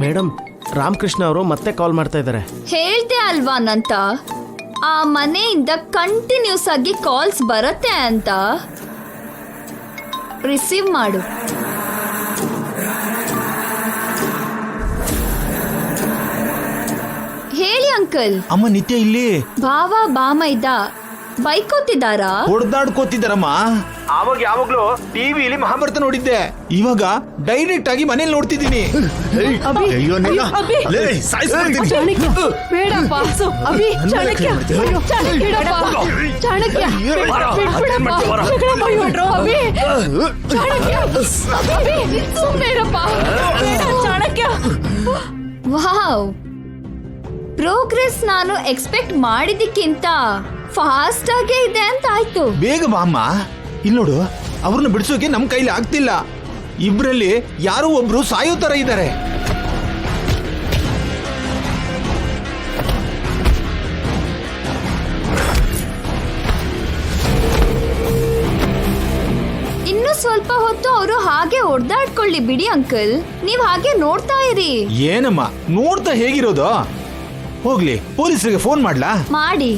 Madam, Ramakrishna ಅವರು ಮತ್ತೆ ಕಾಲ್ ಮಾಡ್ತಾ ಇದ್ದಾರೆ. ಹೇಳ್ದೆ ಅಲ್ವಾ ನಂತ, ಆ ಮನೆಯಿಂದ ಕಂಟಿನ್ಯೂಸ್ ಆಗಿ ಕಾಲ್ಸ್ ಬರುತ್ತೆ ಅಂತ. ರಿಸೀವ್ ಮಾಡು. ಹೇಳಿ ಅಂಕಲ್. ಅಮ್ಮ ನಿತ್ಯ ಇಲ್ಲಿ ಭಾವ ಬಾಮೈದ ಬೈಕೋತಿದ್ದಾರಾ? ಹೊಡೆದಾಡ್ಕೋತಿದ್ದಾರಮ್ಮ. ಆವಾಗ ಯಾವಾಗ್ಲೂ ಟಿವಿಲಿ ಮಹಾಭಾರತ ನೋಡಿದ್ದೆ, ಇವಾಗ ಡೈರೆಕ್ಟ್ ಆಗಿ ಮನೇಲಿ ನೋಡ್ತಿದ್ದೀನಿ. ವಾವ್, ಪ್ರೋಗ್ರೆಸ್ ನಾನು ಎಕ್ಸ್ಪೆಕ್ಟ್ ಮಾಡಿದ್ದಕ್ಕಿಂತ ಫಾಸ್ಟ್ ಆಗೇ ಇದೆ ಅಂತ ಆಯ್ತು. ಬೇಗ ಬಾ ಅಮ್ಮ. ಇಲ್ಲಿ ನೋಡು, ಅವ್ರನ್ನ ಬಿಡಿಸೋಕೆ ನಮ್ ಕೈಲಿ ಆಗ್ತಿಲ್ಲ. ಇಬ್ರಲ್ಲಿ ಯಾರೋ ಒಬ್ರು ಸಾಯೋ ತರ ಇದ್ದಾರೆ. ಇನ್ನು ಸ್ವಲ್ಪ ಹೊತ್ತು ಅವರು ಹಾಗೆ ಹೊಡೆದಾಡ್ಕೊಳ್ಳಿ ಬಿಡಿ ಅಂಕಲ್. ನೀವ್ ಹಾಗೆ ನೋಡ್ತಾ ಇರಿ. ಏನಮ್ಮ ನೋಡ್ತಾ ಹೇಗಿರೋದು? ಹೋಗ್ಲಿ, ಪೊಲೀಸರಿಗೆ ಫೋನ್ ಮಾಡ್ಲಾ? ಮಾಡಿ,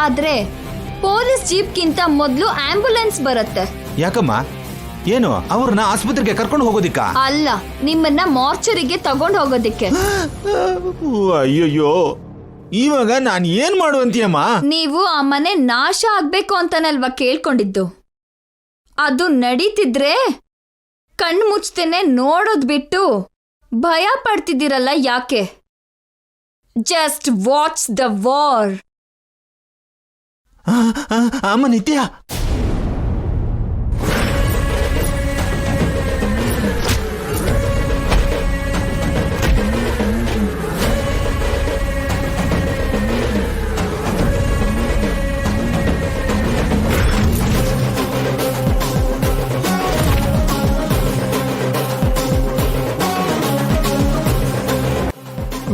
ಆದ್ರೆ ಪೊಲೀಸ್ ಜೀಪ್ಗಿಂತ ಮೊದಲು ಆಂಬ್ಯುಲೆನ್ಸ್ ಬರುತ್ತೆ. ಯಾಕಮ್ಮ? ಏನು ಅವ್ರನ್ನ ಆಸ್ಪತ್ರೆಗೆ ಕರ್ಕೊಂಡು ಹೋಗೋದಿಕ್ಕ? ಅಲ್ಲ, ನಿಮ್ಮನ್ನ ಮಾರ್ಚರಿಗೆ ತಗೊಂಡು ಹೋಗೋದಿಕ್ಕೆ. ಅಯ್ಯಯ್ಯೋ, ಇವಾಗ ನಾನು ಏನ್ ಮಾಡುವಂತೀಯಮ್ಮ? ನೀವು ಆ ಮನೆ ನಾಶ ಆಗ್ಬೇಕು ಅಂತಾನಲ್ವಾ ಕೇಳ್ಕೊಂಡಿದ್ದು? ಅದು ನಡೀತಿದ್ರೆ ಕಣ್ಣು ಮುಚ್ತೇನೆ ನೋಡೋದ್ ಬಿಟ್ಟು ಭಯ ಪಡ್ತಿದ್ದೀರಲ್ಲ, ಯಾಕೆ? Just watch the war. ಅಮ್ಮ ನಿತ್ಯ,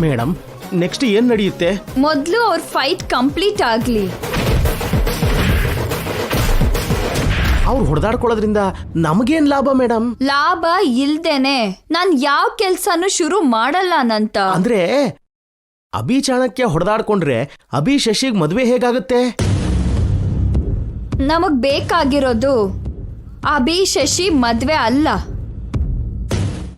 ಮೇಡಮ್, ನೆಕ್ಸ್ಟ್ ಏನ್ ನಡೆಯುತ್ತೆ? ಮೊದಲು ಅವ್ರ ಫೈಟ್ ಕಂಪ್ಲೀಟ್ ಆಗ್ಲಿ. ಅವ್ರು ಹೊಡೆದಾಡ್ಕೊಳ್ಳೋದ್ರಿಂದ ನಮಗೇನ್ ಲಾಭ ಮೇಡಮ್? ಲಾಭ ಇಲ್ದೇನೆ ನಾನ್ ಯಾವ ಕೆಲ್ಸನೂ ಶುರು ಮಾಡಲ್ಲ ನಂತ. ಅಂದ್ರೆ ಅಭಿ ಚಾಣಕ್ಯ ಹೊಡೆದಾಡ್ಕೊಂಡ್ರೆ ಅಭಿ ಶಶಿಗ್ ಮದ್ವೆ ಹೇಗಾಗುತ್ತೆ? ನಮಗ್ ಬೇಕಾಗಿರೋದು ಅಭಿ ಶಶಿ ಮದ್ವೆ ಅಲ್ಲ.